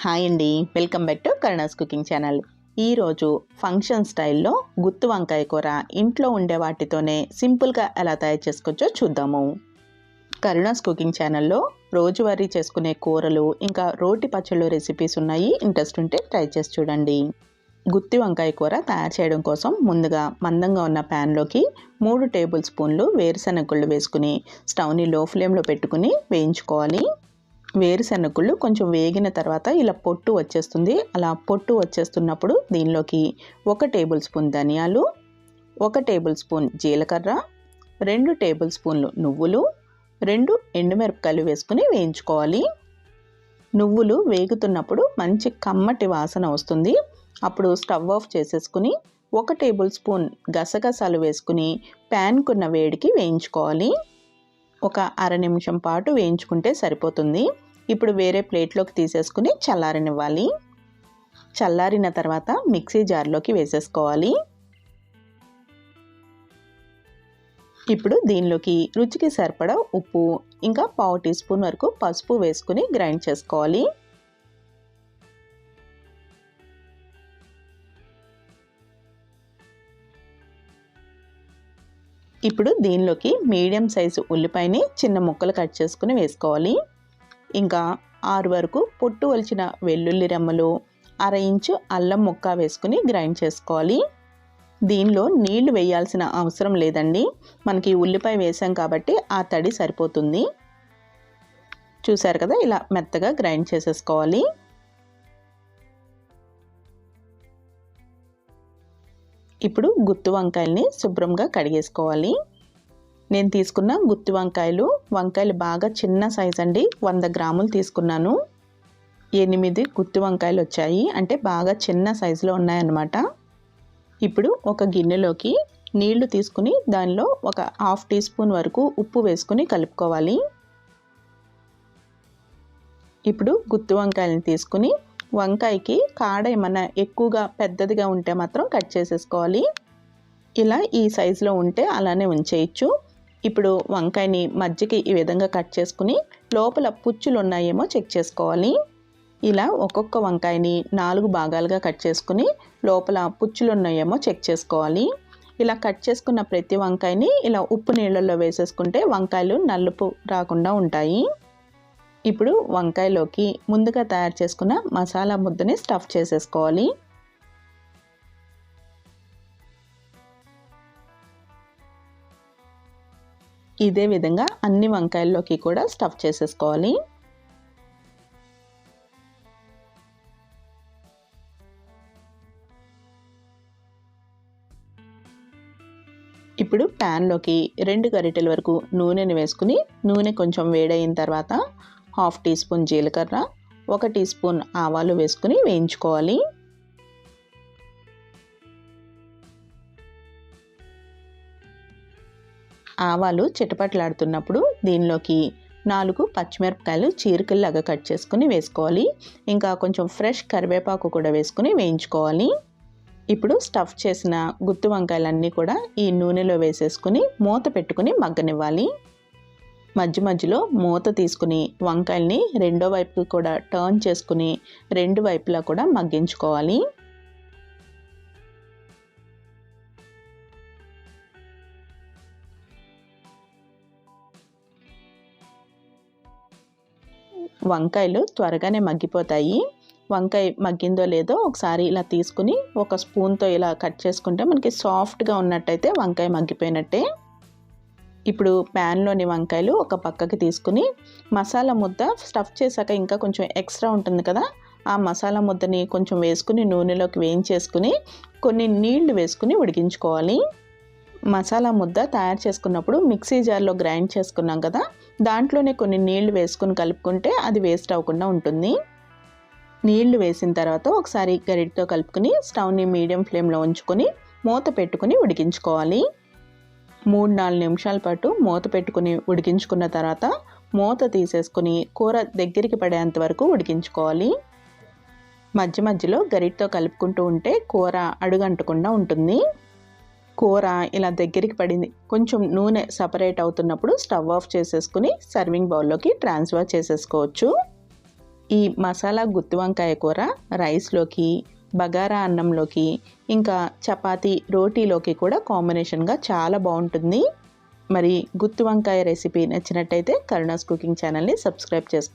Hi అండి, welcome back to Karuna's cooking channel. ఈరోజు function స్టైల్లో గుత్తి వంకాయ కూర ఇంట్లో ఉండే వాటితోనే సింపుల్గా ఎలా తయారు చేసుకోవచ్చో చూద్దాము. కరుణాస్ కుకింగ్ ఛానల్లో రోజువారీ చేసుకునే కూరలు ఇంకా రోటి పచ్చళ్ళు రెసిపీస్ ఉన్నాయి. ఇంట్రెస్ట్ ఉంటే ట్రై చేసి చూడండి. గుత్తి వంకాయ కూర తయారు చేయడం కోసం ముందుగా మందంగా ఉన్న ప్యాన్లోకి 3 టేబుల్ స్పూన్లు వేరుశనగ గుళ్ళు వేసుకుని స్టవ్ని లో ఫ్లేమ్లో పెట్టుకుని వేయించుకోవాలి. వేరుశనగ గుళ్ళు కొంచెం వేగిన తర్వాత ఇలా పొట్టు వచ్చేస్తుంది. అలా పొట్టు వచ్చేస్తున్నప్పుడు దీనిలోకి 1 టేబుల్ స్పూన్ ధనియాలు, 1 టేబుల్ స్పూన్ జీలకర్ర, 2 టేబుల్ స్పూన్లు నువ్వులు, 2 ఎండుమిరపకాయలు వేసుకుని వేయించుకోవాలి. నువ్వులు వేగుతున్నప్పుడు మంచి కమ్మటి వాసన వస్తుంది. అప్పుడు స్టవ్ ఆఫ్ చేసేసుకుని 1 టేబుల్ స్పూన్ గసగసాలు వేసుకుని ప్యాన్కున్న వేడికి వేయించుకోవాలి. ఒక అర నిమిషం పాటు వేయించుకుంటే సరిపోతుంది. ఇప్పుడు వేరే ప్లేట్లోకి తీసేసుకుని చల్లారనివ్వాలి. చల్లారిన తర్వాత మిక్సీ జార్లోకి వేసేసుకోవాలి. ఇప్పుడు దీనిలోకి రుచికి సరిపడా ఉప్పు ఇంకా 1/2 టీ స్పూన్ వరకు పసుపు వేసుకుని గ్రైండ్ చేసుకోవాలి. ఇప్పుడు దీనిలోకి మీడియం సైజు ఉల్లిపాయని చిన్న ముక్కలు కట్ చేసుకుని వేసుకోవాలి. ఇంకా 6 వరకు పొట్టు ఒలిచిన వెల్లుల్లి రెమ్మలు, 1/2 ఇంచు అల్లం ముక్క వేసుకుని గ్రైండ్ చేసుకోవాలి. దీనిలో నీళ్లు వేయాల్సిన అవసరం లేదండి, మనకి ఉల్లిపాయ వేసాం కాబట్టి ఆ తడి సరిపోతుంది. చూసారు కదా, ఇలా మెత్తగా గ్రైండ్ చేసేసుకోవాలి. ఇప్పుడు గుత్తి వంకాయల్ని శుభ్రంగా కడిగేసుకోవాలి. నేను తీసుకున్న గుత్తి వంకాయలు బాగా చిన్న సైజ్ అండి. 100 గ్రాములు తీసుకున్నాను. 8 గుత్తి వంకాయలు వచ్చాయి, అంటే బాగా చిన్న సైజులో ఉన్నాయన్నమాట. ఇప్పుడు ఒక గిన్నెలోకి నీళ్లు తీసుకుని దానిలో ఒక 1/2 టీ స్పూన్ వరకు ఉప్పు వేసుకుని కలుపుకోవాలి. ఇప్పుడు గుత్తి వంకాయలను తీసుకుని వంకాయకి కాడ ఏమన్నా ఎక్కువగా పెద్దదిగా ఉంటే మాత్రం కట్ చేసేసుకోవాలి. ఇలా ఈ సైజులో ఉంటే అలానే ఉంచేయచ్చు. ఇప్పుడు వంకాయని మధ్యకి ఈ విధంగా కట్ చేసుకుని లోపల పుచ్చులు ఉన్నాయేమో చెక్ చేసుకోవాలి. ఇలా ఒక్కొక్క వంకాయని 4 భాగాలుగా కట్ చేసుకుని లోపల పుచ్చులు ఉన్నాయేమో చెక్ చేసుకోవాలి. ఇలా కట్ చేసుకున్న ప్రతి వంకాయని ఇలా ఉప్పు నీళ్ళల్లో వేసేసుకుంటే వంకాయలు నలుపు రాకుండా ఉంటాయి. ఇప్పుడు వంకాయలోకి ముందుగా తయారు చేసుకున్న మసాలా ముద్దని స్టఫ్ చేసేసుకోవాలి. ఇదే విధంగా అన్ని వంకాయల్లోకి కూడా స్టఫ్ చేసేసుకోవాలి. ఇప్పుడు ప్యాన్లోకి 2 గరిటెల వరకు నూనెని వేసుకుని నూనె కొంచెం వేడైన తర్వాత 1/2 టీ స్పూన్ జీలకర్ర, 1 టీ స్పూన్ ఆవాలు వేసుకుని వేయించుకోవాలి. ఆవాలు చిటపటలాడుతున్నప్పుడు దీనిలోకి 4 పచ్చిమిరపకాయలు చీరికల్లాగా కట్ చేసుకుని వేసుకోవాలి. ఇంకా కొంచెం ఫ్రెష్ కరివేపాకు కూడా వేసుకుని వేయించుకోవాలి. ఇప్పుడు స్టఫ్ చేసిన గుత్తి వంకాయలన్నీ కూడా ఈ నూనెలో వేసేసుకుని మూత పెట్టుకుని మగ్గనివ్వాలి. మధ్య మధ్యలో మూత తీసుకుని వంకాయల్ని రెండో వైపుకి కూడా టర్న్ చేసుకుని 2 వైపులా కూడా మగ్గించుకోవాలి. వంకాయలు త్వరగానే మగ్గిపోతాయి. వంకాయ మగ్గిందో లేదో ఒకసారి ఇలా తీసుకుని ఒక స్పూన్తో ఇలా కట్ చేసుకుంటే మనకి సాఫ్ట్గా ఉన్నట్టయితే వంకాయ మగ్గిపోయినట్టే. ఇప్పుడు ప్యాన్లోని వంకాయలు ఒక పక్కకి తీసుకుని మసాలా ముద్ద స్టఫ్ చేశాక ఇంకా కొంచెం ఎక్స్ట్రా ఉంటుంది కదా, ఆ మసాలా ముద్దని కొంచెం వేసుకుని నూనెలోకి వేయించేసుకుని కొన్ని నీళ్లు వేసుకుని ఉడికించుకోవాలి. మసాలా ముద్ద తయారు చేసుకున్నప్పుడు మిక్సీ జార్లో గ్రైండ్ చేసుకున్నాం కదా, దాంట్లోనే కొన్ని నీళ్లు వేసుకుని కలుపుకుంటే అది వేస్ట్ అవ్వకుండా ఉంటుంది. నీళ్లు వేసిన తర్వాత ఒకసారి గరిటెతో కలుపుకుని స్టవ్ని మీడియం ఫ్లేమ్లో ఉంచుకొని మూత పెట్టుకుని ఉడికించుకోవాలి. 3-4 నిమిషాల పాటు మూత పెట్టుకుని ఉడికించుకున్న తర్వాత మూత తీసేసుకుని కూర దగ్గరికి పడేంత వరకు ఉడికించుకోవాలి. మధ్య మధ్యలో గరిటెతో కలుపుకుంటూ ఉంటే కూర అడుగంటకుండా ఉంటుంది. కూర ఇలా దగ్గరికి పడింది, కొంచెం నూనె సపరేట్ అవుతున్నప్పుడు స్టవ్ ఆఫ్ చేసేసుకుని సర్వింగ్ బౌల్లోకి ట్రాన్స్ఫర్ చేసేసుకోవచ్చు. ఈ మసాలా గుత్తి వంకాయ కూర రైస్లోకి, బగారా అన్నంలోకి, ఇంకా చపాతీ, రోటీలోకి కూడా కాంబినేషన్గా చాలా బాగుంటుంది. మరి గుత్తి వంకాయ రెసిపీ నచ్చినట్టయితే కరుణాస్ కుకింగ్ ఛానల్ని సబ్స్క్రైబ్ చేసుకోండి.